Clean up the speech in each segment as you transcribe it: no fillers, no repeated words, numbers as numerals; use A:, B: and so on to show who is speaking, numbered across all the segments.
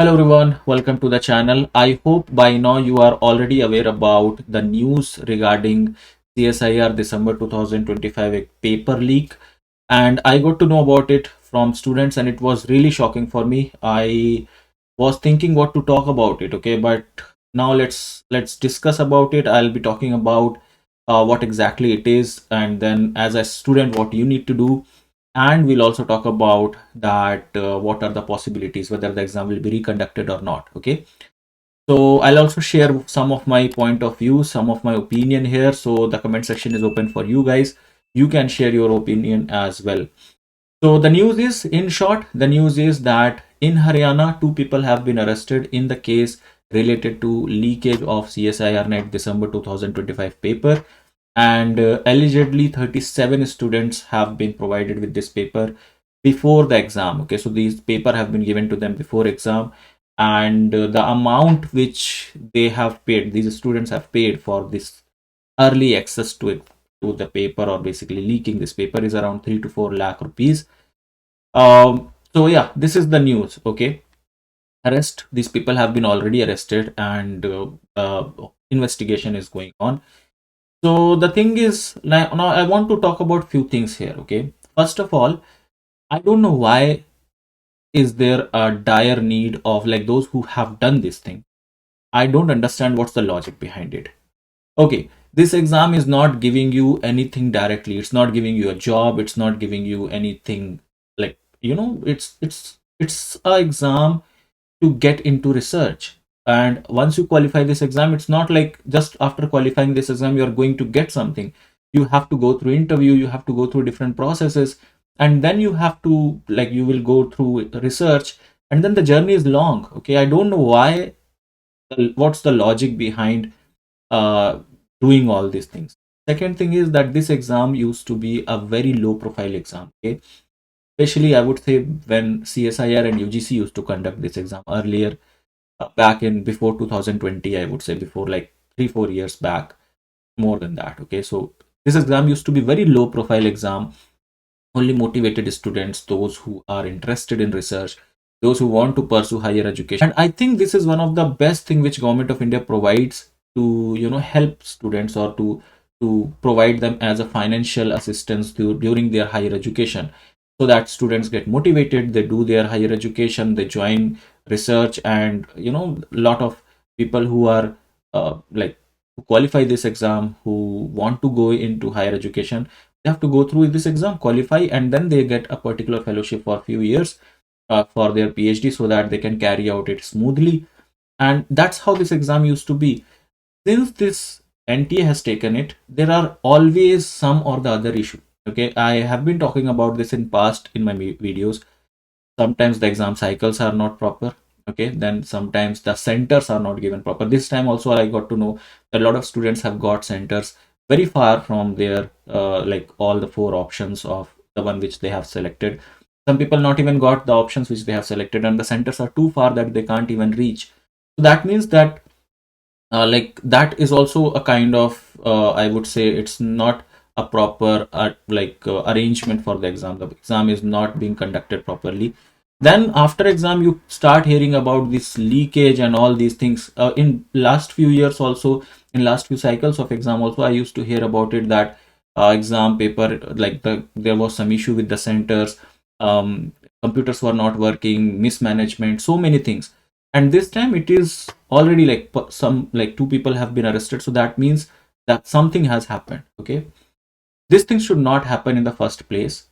A: Hello everyone, welcome to the channel. I hope by now you are already aware about the news regarding CSIR December 2025 paper leak, and I got to know about it from students and it was really shocking for me. I was thinking what to talk about it, okay, but now let's discuss about it. I'll be talking about what exactly it is, and then as a student what you need to do, and we'll also talk about that what are the possibilities whether the exam will be reconducted or not. Okay, so I'll also share some of my point of view, some of my opinion here. So the comment section is open for you guys. You can share your opinion as well. So the news is, in short, the news is that in Haryana, two people have been arrested in the case related to leakage of CSIR NET December 2025 paper, and allegedly 37 students have been provided with this paper before the exam. Okay, so these paper have been given to them before exam, and the amount which they have paid, these students have paid for this early access to it, to the paper, or basically leaking this paper, is around 3 to 4 lakh rupees. So yeah, this is the news. Okay, arrest, these people have been already arrested, and investigation is going on. So the thing is, now I want to talk about few things here. Okay, first of all, I don't know why is there a dire need of, like, those who have done this thing. I don't understand what's the logic behind it. Okay, this exam is not giving you anything directly. It's not giving you a job. It's not giving you anything, like, it's a exam to get into research. And once you qualify this exam, it's not like just after qualifying this exam you're going to get something. You have to go through interview, you have to go through different processes, and then you have to, like, you will go through research, and then the journey is long. Okay, I don't know why, what's the logic behind uh, doing all these things. Second thing is that this exam used to be a very low profile exam. Okay, especially I would say when CSIR and UGC used to conduct this exam earlier, back in before 2020, I would say, before like 3 4 years back, more than that. Okay, so this exam used to be very low profile exam, only motivated students, those who are interested in research, those who want to pursue higher education. And I think this is one of the best thing which government of India provides to, help students, or to provide them as a financial assistance during their higher education, so that students get motivated, they do their higher education, they join research, and lot of people who are like, who qualify this exam, who want to go into higher education, they have to go through this exam, qualify, and then they get a particular fellowship for a few years for their PhD, so that they can carry out it smoothly. And that's how this exam used to be. Since this NTA has taken it, there are always some or the other issue. Okay, I have been talking about this in past in my videos. Sometimes the exam cycles are not proper. Okay, then sometimes the centers are not given proper. This time also I got to know that a lot of students have got centers very far from their like all the four options of the one which they have selected. Some people not even got the options which they have selected, and the centers are too far that they can't even reach. So that means that like, that is also a kind of, I would say, it's not a proper arrangement for the exam. The exam is not being conducted properly. Then after exam you start hearing about this leakage and all these things. In last few years also, in last few cycles of exam also, I used to hear about it, that exam paper, like, there was some issue with the centers, computers were not working, mismanagement, so many things. And this time it is already like some, like, two people have been arrested, so that means that something has happened. Okay, this thing should not happen in the first place,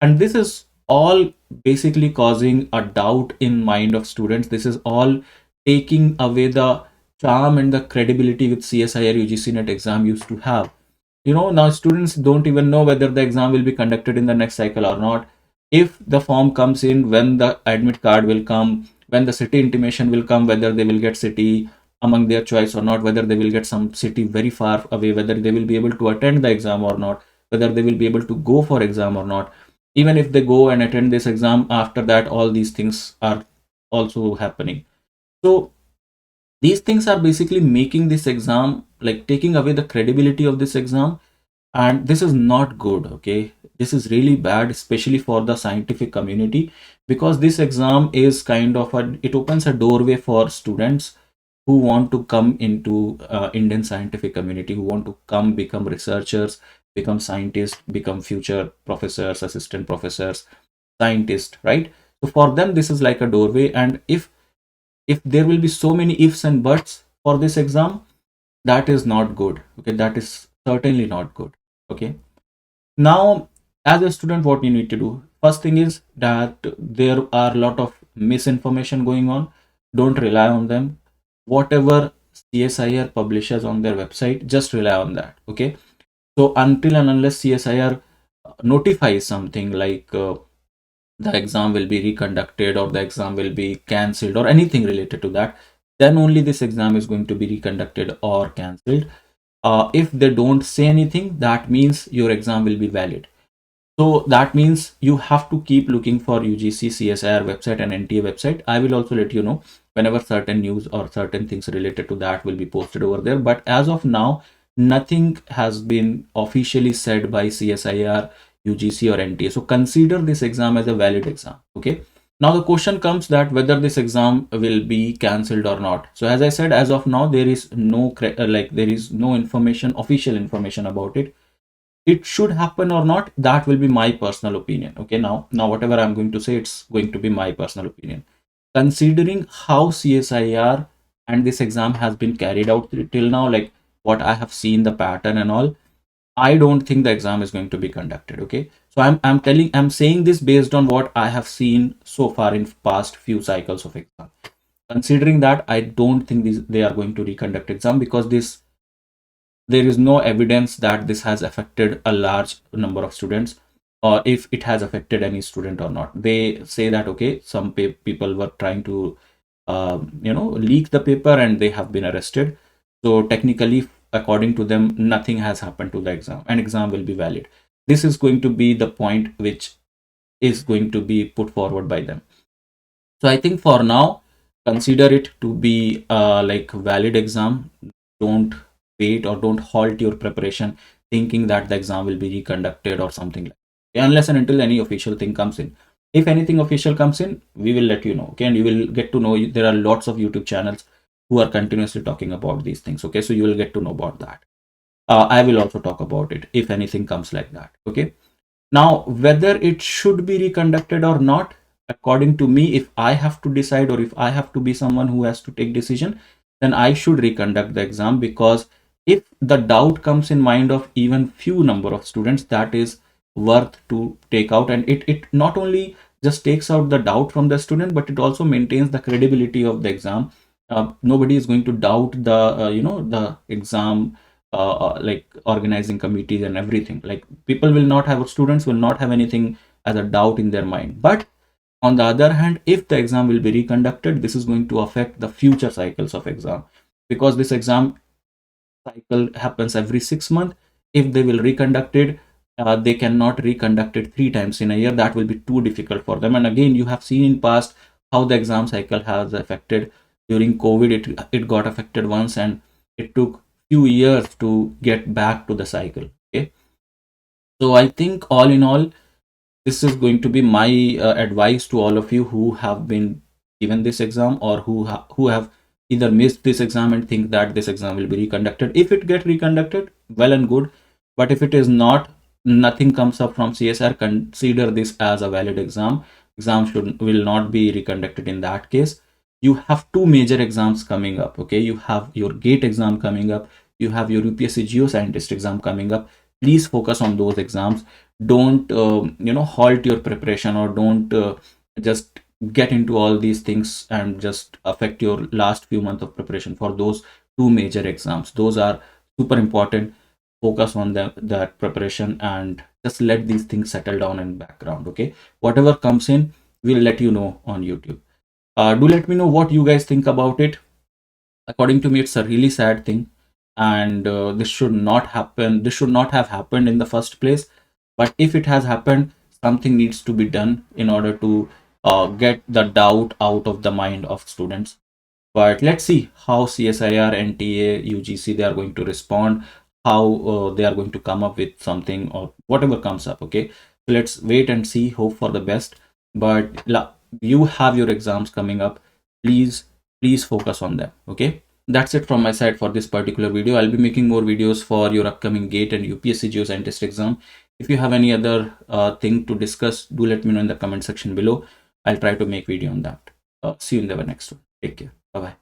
A: and this is all basically causing a doubt in mind of students. This is all taking away the charm and the credibility with CSIR UGC net exam used to have. Now students don't even know whether the exam will be conducted in the next cycle or not, if the form comes in, when the admit card will come, when the city intimation will come, whether they will get city among their choice or not, whether they will get some city very far away, whether they will be able to attend the exam or not, whether they will be able to go for exam or not. Even if they go and attend this exam, after that all these things are also happening. So these things are basically making this exam, like, taking away the credibility of this exam. and this is not good. Okay, this is really bad, especially for the scientific community, because this exam is kind of it opens a doorway for students who want to come into Indian scientific community, who want to come become researchers, become scientists, become future professors, assistant professors, scientists, right? So for them this is like a doorway, and if there will be so many ifs and buts for this exam, that is not good. Okay, that is certainly not good. Okay, now as a student, what you need to do, first thing is that there are a lot of misinformation going on. Don't rely on them. Whatever CSIR publishes on their website, just rely on that. Okay, so until and unless CSIR notifies something like the exam will be reconducted or the exam will be cancelled or anything related to that, then only this exam is going to be reconducted or cancelled. If they don't say anything, that means your exam will be valid. So that means you have to keep looking for UGC, CSIR website and NTA website. I will also let you know whenever certain news or certain things related to that will be posted over there. But as of now, nothing has been officially said by CSIR, UGC or NTA. So consider this exam as a valid exam. Okay. Now the question comes that whether this exam will be cancelled or not. So as I said, as of now, there is no there is no information, official information about it. It should happen or not, that will be my personal opinion. Okay, now whatever I'm going to say, it's going to be my personal opinion, considering how CSIR and this exam has been carried out till now, like what I have seen, the pattern and all. I don't think the exam is going to be conducted. Okay, so I'm saying this based on what I have seen so far in past few cycles of exam. Considering that, I don't think they are going to reconduct exam, because there is no evidence that this has affected a large number of students, or if it has affected any student or not. They say that okay, some people were trying to leak the paper and they have been arrested. So technically, according to them, nothing has happened to the exam and exam will be valid. This is going to be the point which is going to be put forward by them. So I think for now, consider it to be like valid exam. Don't wait or don't halt your preparation thinking that the exam will be reconducted or something like that, unless and until any official thing comes in. If anything official comes in, we will let you know. Okay, and you will get to know. There are lots of YouTube channels who are continuously talking about these things. Okay, so you will get to know about that. I will also talk about it if anything comes like that. Okay. Now, whether it should be reconducted or not, according to me, if I have to decide or if I have to be someone who has to take decision, then I should reconduct the exam, because if the doubt comes in mind of even few number of students, that is worth to take out, and it not only just takes out the doubt from the student, but it also maintains the credibility of the exam. Nobody is going to doubt the the exam, like organizing committees and everything. Like people will not have, students will not have anything as a doubt in their mind. But on the other hand, if the exam will be reconducted, this is going to affect the future cycles of exam, because this exam cycle happens every 6 months. If they will reconduct it, they cannot reconduct it 3 times in a year. That will be too difficult for them. And again, you have seen in past how the exam cycle has affected. During COVID, it got affected once, and it took few years to get back to the cycle. Okay, so I think all in all, this is going to be my advice to all of you who have been given this exam, or who have either missed this exam and think that this exam will be reconducted. If it get reconducted, well and good. But if it is not, nothing comes up from CSR, consider this as a valid exam. Exam should will not be reconducted in that case. You have two major exams coming up. Okay, you have your gate exam coming up, you have your UPSC geoscientist exam coming up. Please focus on those exams. Don't halt your preparation, or don't just get into all these things and just affect your last few months of preparation for those two major exams. Those are super important. Focus on that preparation, and just let these things settle down in background. Okay, whatever comes in, we'll let you know on YouTube. Do let me know what you guys think about it. According to me, it's a really sad thing, and this should not happen. This should not have happened in the first place. But if it has happened, something needs to be done in order to get the doubt out of the mind of students. But let's see how CSIR, NTA, UGC, they are going to respond, how they are going to come up with something or whatever comes up. Okay, so let's wait and see, hope for the best. But you have your exams coming up, please focus on them. Okay, that's it from my side for this particular video. I'll be making more videos for your upcoming GATE and UPSC geoscientist exam. If you have any other thing to discuss, do let me know in the comment section below. I'll try to make video on that. See you in the next one. Take care. Bye bye.